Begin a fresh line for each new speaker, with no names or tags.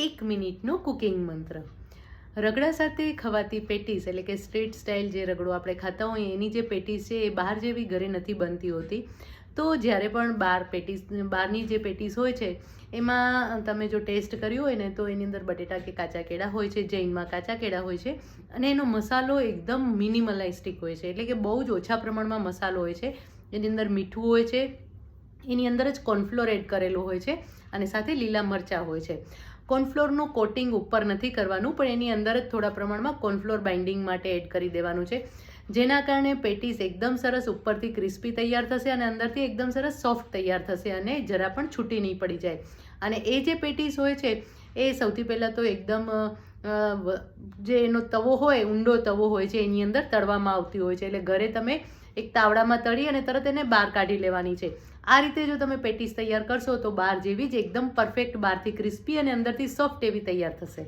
1 મિનિટનો કુકિંગ મંત્ર. રગડા સાથે ખવાતી પેટીસ એટલે કે સ્ટ્રીટ સ્ટાઇલ જે રગડો આપણે ખાતા હોઈએ એની જે પેટીસ છે એ બહાર જેવી ઘરે નથી બનતી હોતી. તો જ્યારે પણ બહારની જે પેટીસ હોય છે એમાં તમે જો ટેસ્ટ કર્યું હોય ને તો એની અંદર બટેટા કે કાચા કેળા હોય છે, જૈનમાં કાચા કેળા હોય છે અને એનો મસાલો એકદમ મિનિમલાઇસ્ટિક હોય છે, એટલે કે બહુ જ ઓછા પ્રમાણમાં મસાલો હોય છે. એની અંદર મીઠું હોય છે, એની અંદર જ કોર્નફ્લોર એડ કરેલું હોય છે અને સાથે લીલા મરચાં હોય છે. કોર્નફ્લોરનું કોટિંગ ઉપર નથી કરવાનું, પણ એની અંદર જ થોડા પ્રમાણમાં કોર્નફ્લોર બાઇન્ડિંગ માટે એડ કરી દેવાનું છે, જેના કારણે પેટીસ એકદમ સરસ ઉપરથી ક્રિસ્પી તૈયાર થશે અને અંદરથી એકદમ સરસ સોફ્ટ તૈયાર થશે અને જરા પણ છૂટી નહીં પડી જાય. અને એ જે પેટીસ હોય છે એ સૌથી પહેલાં તો એકદમ જે એનો તવો હોય, ઊંડો તવો હોય છે, એની અંદર તળવામાં આવતી હોય છે. એટલે ઘરે તમે એક તાવડામાં તળી અને તરત એને બહાર કાઢી લેવાની છે. આ રીતે જો તમે પેટીસ તૈયાર કરશો તો બહાર જેવી જ એકદમ પરફેક્ટ, બહારથી ક્રિસ્પી અને અંદરથી સોફ્ટ એવી તૈયાર થશે.